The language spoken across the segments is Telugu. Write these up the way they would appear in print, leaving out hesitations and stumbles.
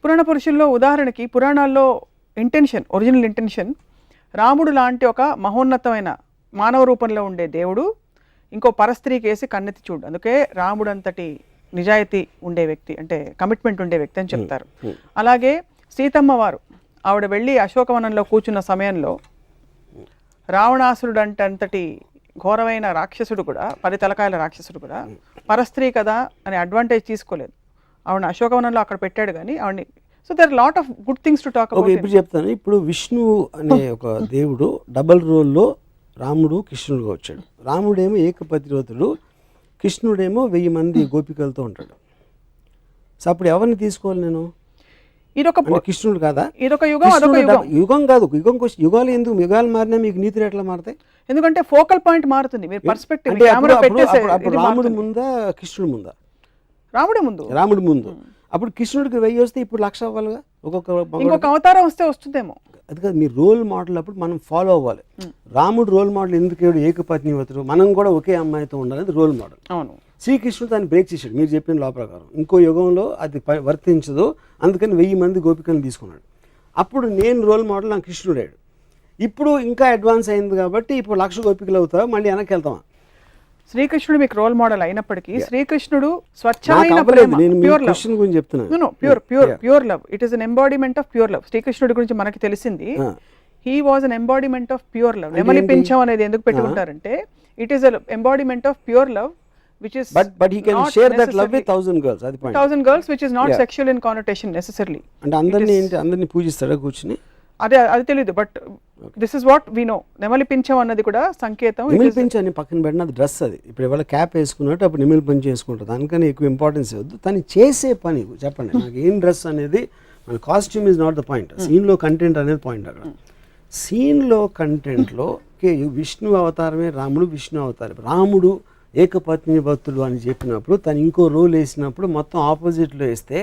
పురాణ పురుషుల్లో ఉదాహరణకి పురాణాల్లో ఒరిజినల్ ఇంటెన్షన్ రాముడు లాంటి ఒక మహోన్నతమైన మానవ రూపంలో ఉండే దేవుడు ఇంకో పరస్త్రీ కేసి కన్నెత్తి చూడు, అందుకే రాముడు అంతటి నిజాయితీ ఉండే వ్యక్తి, అంటే కమిట్మెంట్ ఉండే వ్యక్తి అని చెప్తారు. అలాగే సీతమ్మ వారు ఆవిడ వెళ్ళి అశోకవనంలో కూర్చున్న సమయంలో రావణాసురుడు అంతటి ఘోరమైన రాక్షసుడు కూడా, 10 తలకాయల రాక్షసుడు కూడా పరస్త్రీ కదా అని అడ్వాంటేజ్ తీసుకోలేదు. ఆవిడ అశోకవనంలో అక్కడ పెట్టాడు కానీ ఆవిడని. So there lot of good things to talk about. ఇప్పుడు చెప్తాను. ఇప్పుడు విష్ణువు అనే ఒక దేవుడు డబల్ రోల్లో రాముడు కృష్ణుడుగా వచ్చాడు. రాముడేమో ఏకపతివ్రతుడు, కృష్ణుడేమో 1000 మంది గోపికలతో ఉంటాడు. సో అప్పుడు ఎవరిని తీసుకోవాలి నేను? ఇదొక కృష్ణుడు కాదా? ఇదొక యుగం, అదొక యుగం. యుగం కాదు, యుగం కోసం యుగాలు ఎందుకు? యుగాలు మారినా మీకు నీతులు ఎట్లా మారుతాయి? ఎందుకంటే ఫోకల్ పాయింట్ మారుతుంది. మీరు పర్స్పెక్టివ్ అప్పుడు రాముడు ముందా కృష్ణుడు ముందా? రాముడు ముందు. అప్పుడు కృష్ణుడికి 1000 వస్తే ఇప్పుడు 1,00,000 అవ్వాలిగా. ఇంకొక అవతారం వస్తే వస్తుందేమో. అది కాదు, మీ రోల్ మోడల్ అప్పుడు మనం ఫాలో అవ్వాలి. రాముడు రోల్ మోడల్ ఎందుకు ఏకపత్నివ్రతుడు, మనం కూడా ఒకే అమ్మాయితో ఉండాలి, రోల్ మోడల్. అవును. శ్రీకృష్ణుడు దాన్ని బ్రేక్ చేశాడు మీరు చెప్పిన లా ప్రకారం. ఇంకో యుగంలో అది వర్తించదు, అందుకని 1000 మంది గోపికలను తీసుకున్నాడు. అప్పుడు నేను రోల్ మోడల్, నా కృష్ణుడాడు. ఇప్పుడు ఇంకా అడ్వాన్స్ అయింది కాబట్టి ఇప్పుడు 1,00,000 గోపికలు అవుతావా, మళ్ళీ వెనక్కి వెళ్తావా? శ్రీకృష్ణుడు మీకు రోల్ మోడల్ అయినప్పటికీ శ్రీకృష్ణుడు స్వచ్ఛమైన pure love. It is an embodiment of pure love. శ్రీకృష్ణుడి గురించి మనకి తెలిసింది he was an embodiment of pure love. నెమలి పింఛం అనేది ఎందుకు పెట్టి ఉంటారంటే it is an embodiment of pure love which is but he can share that love with 1,000 girls. Adi point. 1,000 girls which is not sexual in connotation necessarily. And andarni పూజిస్తాడా కూర్చుని? అది తెలియదు. But this is what we know. నెమలి పింఛం అన్నది కూడా సంకేతం. నెమలి పింఛం అని పక్కన పెట్టిన అది డ్రెస్. అది ఇప్పుడు ఇవాళ క్యాప్ వేసుకున్నట్టు అప్పుడు నెమలి పింఛం వేసుకుంటారు. దానికని ఎక్కువ ఇంపార్టెన్స్ ఇవ్వద్దు. తను చేసే పని చెప్పండి నాకు. ఏం డ్రెస్ అనేది మన costume is not the point. సీన్లో కంటెంట్ అనేది పాయింట్. అక్కడ సీన్లో కంటెంట్లో విష్ణు అవతారమే రాముడు, విష్ణు అవతారం. రాముడు ఏకపత్ని భక్తుడు అని చెప్పినప్పుడు తను ఇంకో రోల్ వేసినప్పుడు మొత్తం ఆపోజిట్లో వేస్తే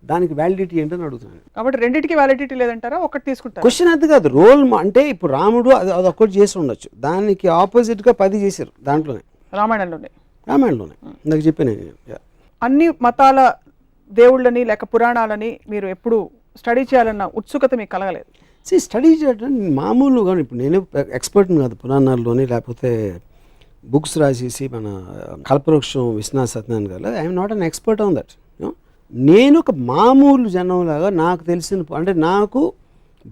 దానికి వ్యాలిడిటీ ఏంటని అడుగుతున్నాను. కాబట్టి రెండింటికి వ్యాలిడిటీ లేదంటారా? ఒకటి తీసుకుంటారు. క్వశ్చన్ అది కాదు. రోల్ అంటే ఇప్పుడు రాముడు అది ఒక్కటి చేసి ఉండొచ్చు, దానికి ఆపోజిట్గా 10 చేశారు దాంట్లోనే, రామాయణంలోనే నాకు చెప్పాను. అన్ని మతాల దేవుళ్ళని లేక పురాణాలని మీరు ఎప్పుడు స్టడీ చేయాలన్న ఉత్సుకత మీకు కలగలేదు? స్టడీ చేయడం మామూలుగా. ఇప్పుడు నేను ఎక్స్పర్ట్ని కాదు పురాణాల్లోని, లేకపోతే బుక్స్ రాసేసి మన కల్పవృక్షం విశ్వనాథ సత్యనారాయణ గారు, I'm not an expert on that. నేను ఒక మామూలు జనంలాగా నాకు తెలిసిన, అంటే నాకు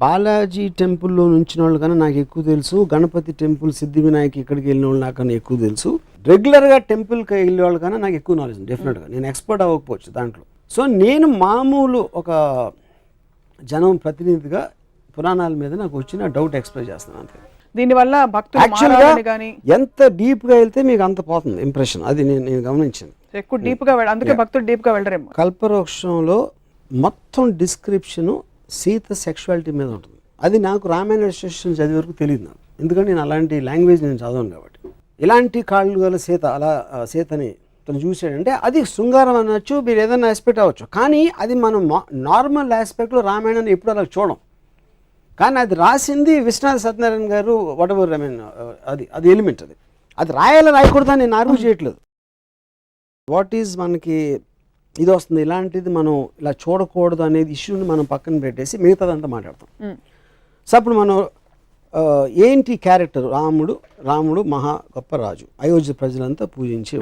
బాలాజీ టెంపుల్లో నుంచిన వాళ్ళు కన్నా నాకు ఎక్కువ తెలుసు, గణపతి టెంపుల్, సిద్ధి వినాయక్ ఇక్కడికి వెళ్ళిన వాళ్ళు నాకన్నా ఎక్కువ తెలుసు, రెగ్యులర్గా టెంపుల్కి వెళ్ళే వాళ్ళు కన్నా నాకు ఎక్కువ నాలెడ్జ్ డెఫినెట్గా. నేను ఎక్స్పర్ట్ అవ్వకపోవచ్చు దాంట్లో. సో నేను మామూలు ఒక జనం ప్రతినిధిగా పురాణాల మీద నాకు వచ్చిన డౌట్ ఎక్స్ప్రెస్ చేస్తాను అంతే. దీనివల్ల యాక్చువల్గా ఎంత డీప్గా వెళ్తే మీకు అంత పోతుంది ఇంప్రెషన్. అది నేను గమనించింది. ఎక్కువ డీప్గా అందుకే భక్తుడు డీప్గా వెళ్ళరేమో. కల్పవృక్షంలో మొత్తం డిస్క్రిప్షను సీత సెక్షువాలిటీ మీద ఉంటుంది. అది నాకు రామాయణ స్టేషన్ చదివే వరకు తెలియదు నాకు, ఎందుకంటే నేను అలాంటి లాంగ్వేజ్ నేను చదవను కాబట్టి. ఇలాంటి కాళ్ళు గల సీత, అలా సీతని తను చూసాడంటే అది శృంగారం అనొచ్చు, మీరు ఏదైనా ఆస్పెక్ట్ అవ్వచ్చు. కానీ అది మనం నార్మల్ ఆస్పెక్ట్లో రామాయణాన్ని ఎప్పుడు అలా చూడం. కానీ అది రాసింది విశ్వనాథ సత్యనారాయణ గారు, వాట్ ఎవర్, ఐ మీన్ అది ఎలిమెంట్. అది రాయకూడదని నేను ఆర్గ్యూ చేయట్లేదు. వాట్ ఈజ్ మనకి ఇది వస్తుంది, ఇలాంటిది మనం ఇలా చూడకూడదు అనేది ఇష్యూని మనం పక్కన పెట్టేసి మిగతాదంతా మాట్లాడతాం. సో అప్పుడు మనం ఏంటి క్యారెక్టర్, రాముడు మహా గొప్ప రాజు, అయోధ్య ప్రజలంతా పూజించే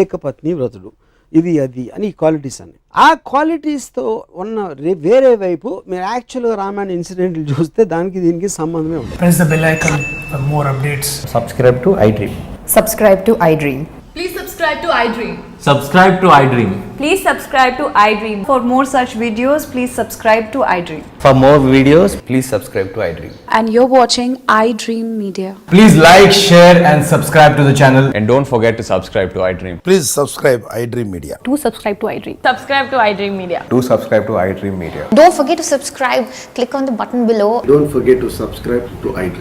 ఏకపత్ని వ్రతుడు, ఇది అది అని క్వాలిటీస్ అన్ని. ఆ క్వాలిటీస్తో ఉన్న వేరే వైపు మీరు యాక్చువల్గా రామాయణ ఇన్సిడెంట్లు చూస్తే దానికి దీనికి సంబంధమే ఉంది. Press the bell icon for more updates. Subscribe to iDream. Subscribe to iDream. Please subscribe to iDream. Subscribe to iDream. Please subscribe to iDream. For more such videos, please subscribe to iDream. For more videos, please subscribe to iDream. And you're watching iDream Media. Please like, share and subscribe to the channel. And don't forget to subscribe to iDream. Please subscribe iDream Media. Do subscribe to iDream. Subscribe to iDream Media. Do subscribe to iDream Media. Don't forget to subscribe. Click on the button below. Don't forget to subscribe to iDream.